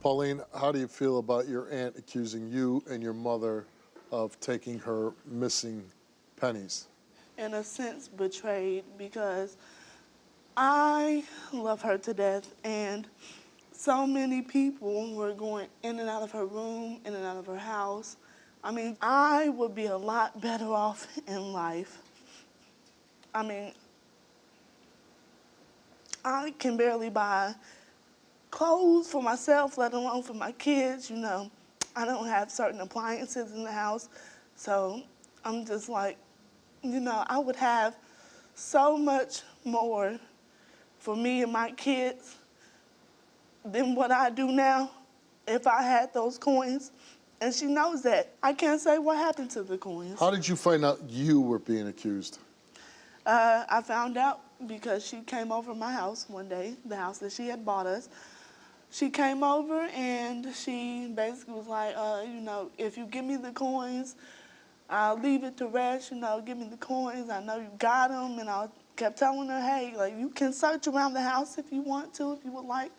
Pauline, how do you feel about your aunt accusing you and your mother of taking her missing pennies? In a sense, betrayed, because I love her to death, and so many people were going in and out of her room, in and out of her house. I mean, I would be a lot better off in life. I mean, I can barely buy clothes for myself, let alone for my kids, you know. I don't have certain appliances in the house, so I'm just like, you know, I would have so much more for me and my kids than what I do now if I had those coins. And she knows that. I can't say what happened to the coins. How did you find out you were being accused? I found out because she came over my house one day, the house that she had bought us. She came over and she basically was like, you know, if you give me the coins, I'll leave it to rest, you know, give me the coins. I know you got them. And I kept telling her, hey, like, you can search around the house if you want to, if you would like.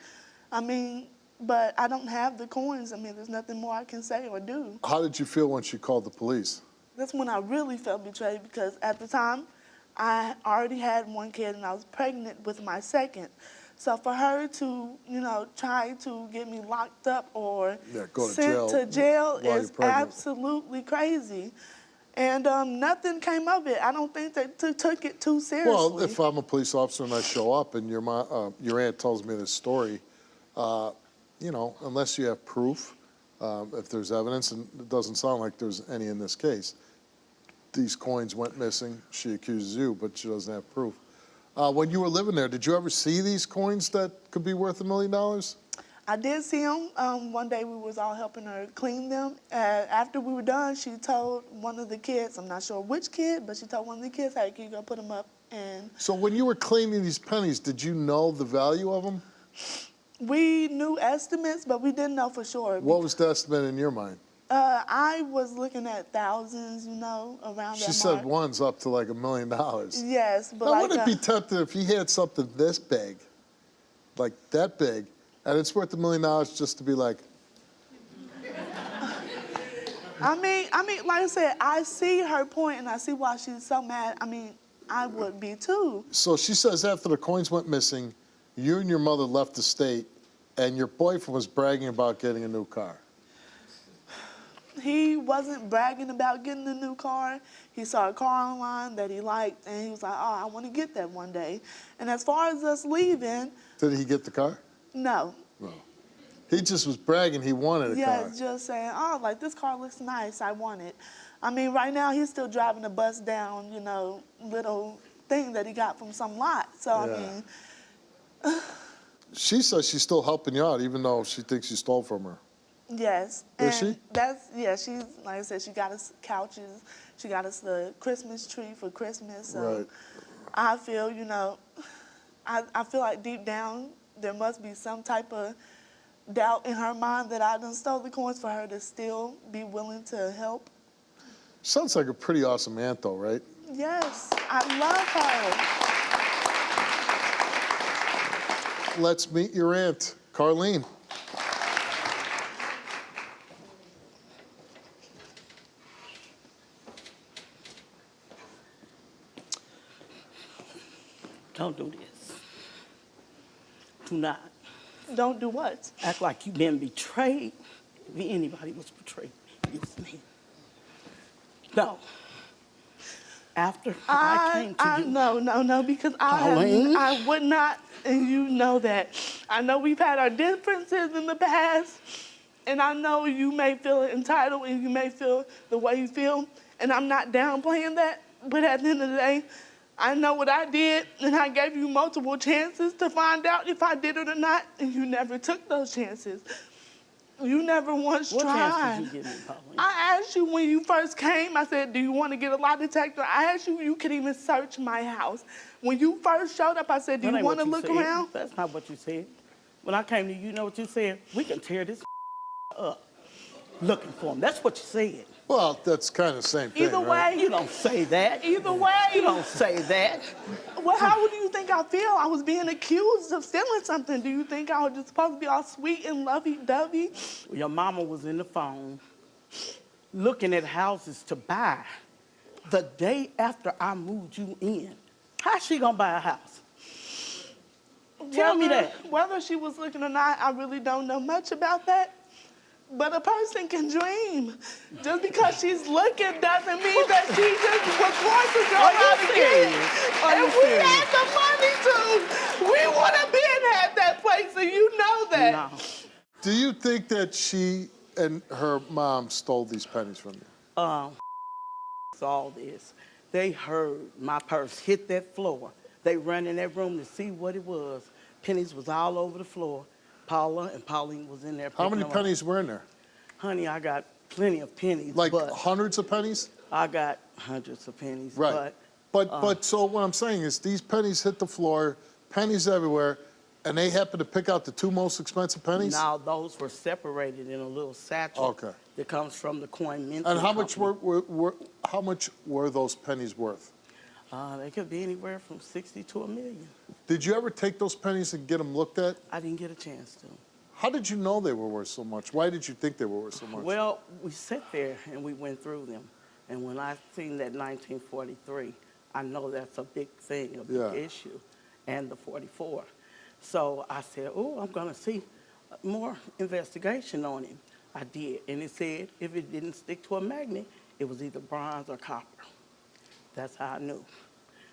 I mean, but I don't have the coins. I mean, there's nothing more I can say or do. How did you feel when she called the police? That's when I really felt betrayed, because at the time, I already had one kid and I was pregnant with my second. So for her to, you know, try to get me locked up or sent to jail is absolutely crazy. And nothing came of it. I don't think they took it too seriously. Well, if I'm a police officer and I show up and your aunt tells me this story, you know, unless you have proof, if there's evidence, and it doesn't sound like there's any in this case, these coins went missing. She accuses you, but she doesn't have proof. When you were living there, did you ever see these coins that could be worth $1 million? I did see them. One day we was all helping her clean them. After we were done, she told one of the kids, I'm not sure which kid, but she told one of the kids, hey, can you go put them up? And so when you were cleaning these pennies, did you know the value of them? We knew estimates, but we didn't know for sure. What was the estimate in your mind? I was looking at thousands, you know, around that mark. She said one's up to like $1 million. Yes, but now, like, wouldn't it be tempting if you had something this big, like that big, and it's worth $1 million just to be like? I mean, like I said, I see her point and I see why she's so mad. I mean, I would be too. So she says after the coins went missing, you and your mother left the state, and your boyfriend was bragging about getting a new car. He wasn't bragging about getting a new car. He saw a car online that he liked, and he was like, oh, I want to get that one day. And as far as us leaving... Did he get the car? No. No. He just was bragging he wanted a car. Yeah, just saying, oh, like, this car looks nice, I want it. I mean, right now, he's still driving a bus down, you know, little thing that he got from some lot. So, yeah. I mean... She says she's still helping you out, even though she thinks you stole from her. Yes. Is she? Yeah, she's, like I said, she got us couches. She got us the Christmas tree for Christmas. So right. I feel, you know, I feel like deep down there must be some type of doubt in her mind that I done stole the coins for her to still be willing to help. Sounds like a pretty awesome aunt, though, right? Yes, I love her. Let's meet your aunt, Carlene. Don't do this. Do not. Don't do what? Act like you've been betrayed. If anybody was betrayed, it's me. No. After I came to you. No, because Paulene? I would not, and you know that. I know we've had our differences in the past, and I know you may feel entitled and you may feel the way you feel, and I'm not downplaying that, but at the end of the day, I know what I did, and I gave you multiple chances to find out if I did it or not, and you never took those chances. You never once tried. What chance did you give me, Paula? I asked you when you first came, I said, do you want to get a lie detector? I asked you if you could even search my house. When you first showed up, I said, do you want to look around? That's not what you said. When I came to you, you know what you said? We can tear this up. looking for them. That's what you said. Well, that's kind of the same thing, Either right? way, You don't say that. either way. You don't say that. Well, how would you think I feel? I was being accused of stealing something. Do you think I was just supposed to be all sweet and lovey-dovey? Your mama was in the phone looking at houses to buy the day after I moved you in. How's she gonna buy a house? Tell me that. Whether she was looking or not, I really don't know much about that. But a person can dream. Just because she's looking doesn't mean that she just was going to go Are you out and get it. serious? Are you If we serious? had the money to, we would have been at that place, and you know that. No. Do you think that she and her mom stole these pennies from you? It's all this. They heard my purse hit that floor. They ran in that room to see what it was. Pennies was all over the floor. Paula and Paulene was in there. How many picking them up. pennies were in there? Honey, I got plenty of pennies. Like but hundreds of pennies? I got hundreds of pennies. Right. But so what I'm saying is these pennies hit the floor, pennies everywhere, and they happen to pick out the two most expensive pennies? Now those were separated in a little satchel. Okay. That comes from the coin minting And how much company. how much were those pennies worth? They could be anywhere from 60 to $1 million. Did you ever take those pennies and get them looked at? I didn't get a chance to. How did you know they were worth so much? Why did you think they were worth so much? Well, we sat there and we went through them. And when I seen that 1943, I know that's a big thing, a big Yeah. issue, and the 44. So I said, oh, I'm going to see more investigation on him. I did. And it said if it didn't stick to a magnet, it was either bronze or copper. That's how I knew.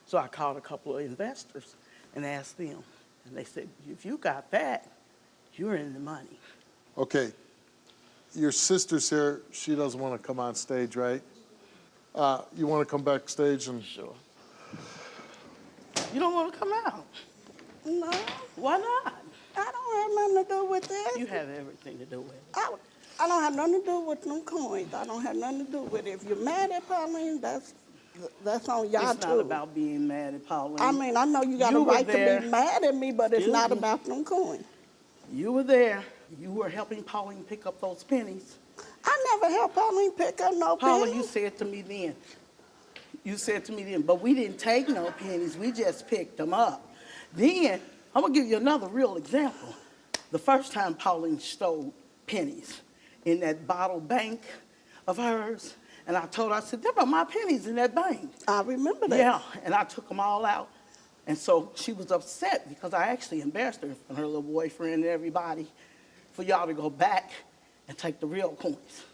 So I called a couple of investors and asked them. And they said, if you got that, you're in the money. Okay, your sister's here. She doesn't want to come on stage, right? You want to come backstage and... Sure. You don't want to come out? No, Why not? I don't have nothing to do with that. You have everything to do with it. I don't have nothing to do with them coins. I don't have nothing to do with it. If you're mad at Pauline, that's on y'all It's too. not about being mad at Paula. I mean, I know you got a You were right to there. be mad at me, but it's Excuse not me. about them coins. You were there. You were helping Pauline pick up those pennies. I never helped Pauline pick up no Paula, pennies. you said to me then. You said to me then, but we didn't take no pennies. We just picked them up. Then, I'm going to give you another real example. The first time Pauline stole pennies in that bottle bank of hers, and I told her, I said, there are my pennies in that bank. I remember that. Yeah, and I took them all out. And so she was upset because I actually embarrassed her in front of her little boyfriend and everybody for y'all to go back and take the real coins.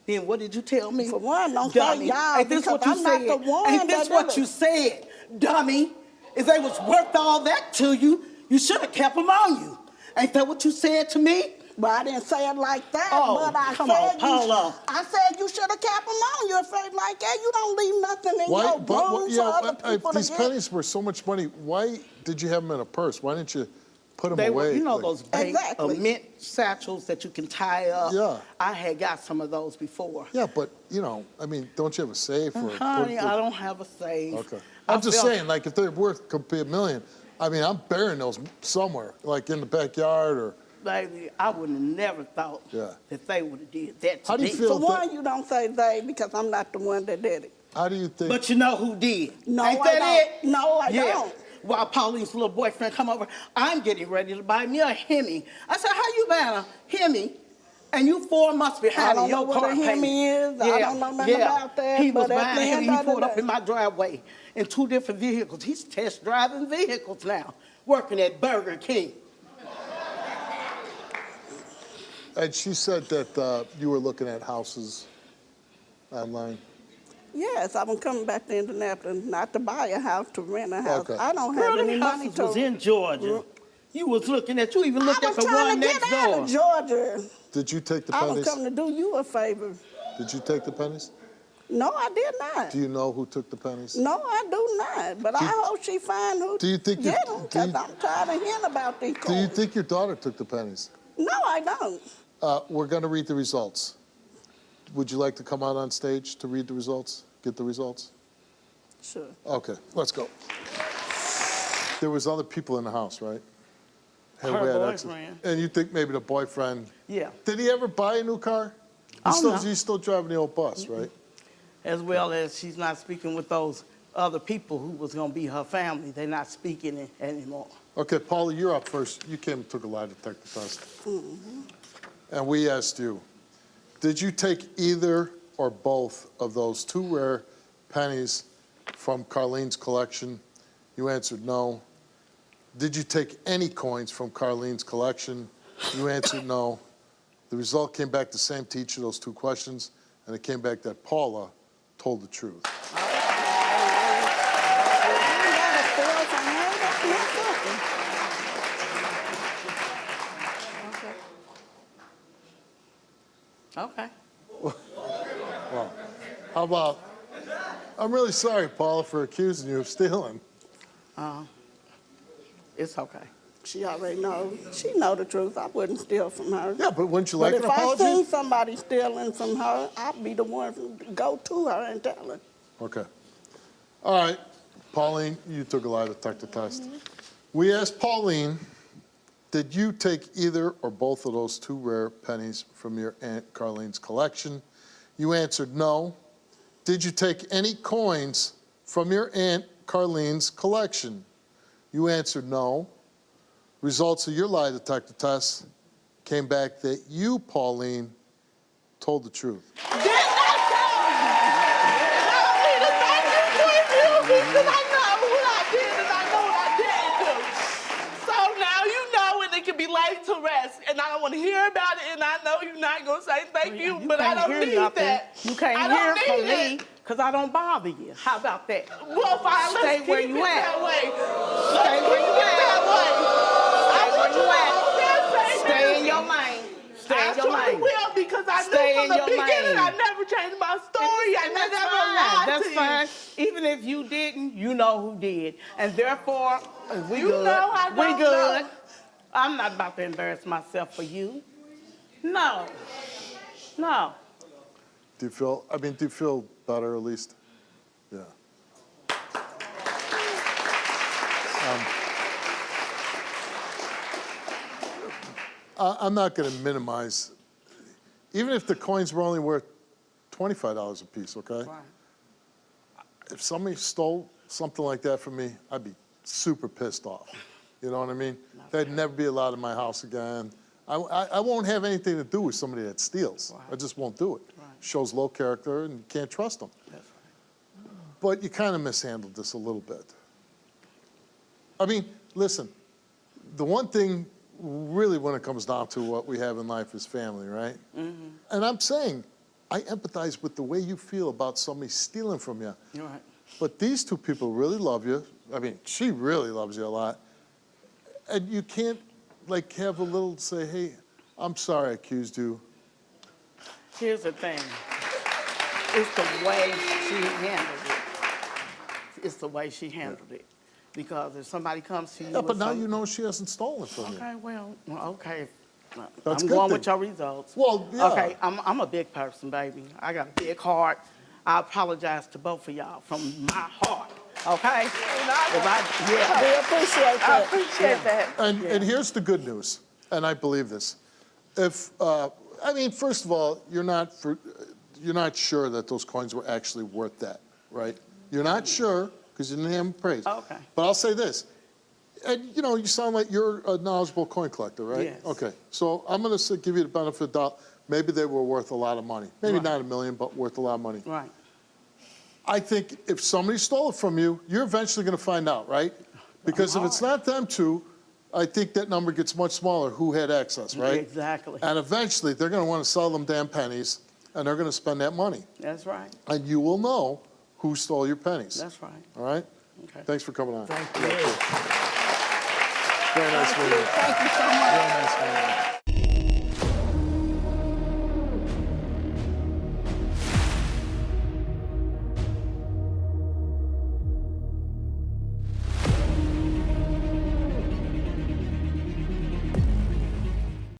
Then what did you tell me? For one, don't say Dummy. y'all, Ain't this because what you I'm not said? the one Ain't this that what did you it. said, dummy? If they was worth all that to you, you should have kept them on you. Ain't that what you said to me? But I didn't say it like that. Oh, but I come said on, Paula. I said you should have kept them on you. If it's like that, you don't leave nothing in your room for other people if these to get. pennies were so much money, why did you have them in a purse? Why didn't you put them They away? were, you know, like- those big Exactly. mint satchels that you can tie up. Yeah. I had got some of those before. Yeah, but, you know, I mean, don't you have a safe? Or Honey, I don't have a safe. Okay. I I'm just felt- saying, like, if they're worth could be $1 million, I mean, I'm burying those somewhere, like in the backyard or... Baby, I would have never thought Yeah. that they would have did that to How do you me. feel- For one, you don't say they because I'm not the one that did it. How do you think... But you know who did? No, Ain't I that don't. it? No, I yeah. don't. While Pauline's little boyfriend come over, I'm getting ready to buy me a Hemi. I said, how you buying a Hemi? And you 4 months behind I don't in your know what car a Hemi payment. is. I don't know nothing about that, He was but at the buying end Hemi. He of the pulled up day- in my driveway in 2 different vehicles. He's test driving vehicles now, working at Burger King. And she said that you were looking at houses online. Yes, I'm coming back to Indianapolis, not to buy a house, to rent a house. Okay. I don't Girl, have them any money houses to... was in Georgia. You was looking at, you even looked I at was the trying one to next get out door. of Georgia. Did you take the I pennies? was coming to do you a favor. Did you take the pennies? No, I did not. Do you know who took the pennies? No, I do not. But I hope she find who do you think you- get them, do because you- I'm tired of hearing about these Do you coins. think your daughter took the pennies? No, I don't. We're going to read the results. Would you like to come out on stage to read the results? Get the results? Sure. Okay, let's go. There was other people in the house, right? Her we had boyfriend. And you think maybe the boyfriend... Yeah. Did he ever buy a new car? no. You still driving the old bus, right? As well as she's not speaking with those other people who was going to be her family. They're not speaking anymore. Okay, Paula, you're up first. You came and took a lie detector test. And we asked you, did you take either or both of those 2 rare pennies from Carlene's collection? You answered no. Did you take any coins from Carlene's collection? You answered no. The result came back the same to each of those 2 questions, and it came back that Paula told the truth. Okay. Well, how about, I'm really sorry, Paula, for accusing you of stealing. It's okay. She already knows. She know the truth. I wouldn't steal from her. Yeah, but wouldn't you like an But if I apology? seen somebody stealing from her, I'd be the one to go to her and tell her. Okay. All right, Pauline, you took a lie detector test. We asked Pauline, did you take either or both of those 2 rare pennies from your Aunt Carlene's collection? You answered no. Did you take any coins from your Aunt Carlene's collection? You answered no. Results of your lie detector test came back that you, Pauline, told the truth. Didn't I tell you? Tell me to thank you for you because I know what I did and I know what I didn't do. So now you know and it can be laid to rest. And I don't want to hear about it and I know you're not going to say thank you, but I can't don't hear need nothing. that. You can't I hear don't from need me because I don't bother you. How about that? Well, fine, let's Stay keep where it you at. that way. Stay Let's where keep you it at. that way. I Stay want where you to at. go there, say Stay this. in your lane. Stay I in your surely lane. will because I Stay knew in from the your beginning lane. I never changed my story. I And that's never fine. lied That's to you. fine. Even if you didn't, you know who did. And therefore, we You good. know I we don't good. know. I'm not about to embarrass myself for you. No. No. Do you feel better at least? Yeah. I'm not going to minimize, even if the coins were only worth $25 a piece, okay? Right. If somebody stole something like that from me, I'd be super pissed off. You know what I mean? They'd never be allowed in my house again. I won't have anything to do with somebody that steals. Right. I just won't do it. Right. Shows low character and you can't trust them. That's right. But you kind of mishandled this a little bit. I mean, listen, the one thing really when it comes down to what we have in life is family, right? Mm-hmm. And I'm saying, I empathize with the way you feel about somebody stealing from you. You're right. But these 2 people really love you. I mean, she really loves you a lot. And you can't, like, have a little say, hey, I'm sorry I accused you. Here's the thing. It's the way she handled it. It's the way she handled it. Because if somebody comes to you Yeah, but with now some- you know she hasn't stolen from you. Okay, well, okay. That's I'm a good going thing. with your results. Well, yeah. Okay, I'm a big person, baby. I got a big heart. I apologize to both of y'all from my heart. Okay? We appreciate I that. appreciate that. And here's the good news, and I believe this. If, I mean, first of all, you're not sure that those coins were actually worth that, right? You're not sure because you didn't have them appraised. Okay. But I'll say this. And, you know, you sound like you're a knowledgeable coin collector, right? Yes. Okay. So I'm going to give you the benefit of the doubt. Maybe they were worth a lot of money. Maybe Right. not $1 million, but worth a lot of money. Right. I think if somebody stole it from you, you're eventually going to find out, right? Because if it's not them 2, I think that number gets much smaller who had access, right? Exactly. And eventually they're going to want to sell them damn pennies, and they're going to spend that money. That's right. And you will know who stole your pennies. That's right. All right? Okay. Thanks for coming on. Thank you. Very nice meeting you. Thank you so much. Very nice meeting you.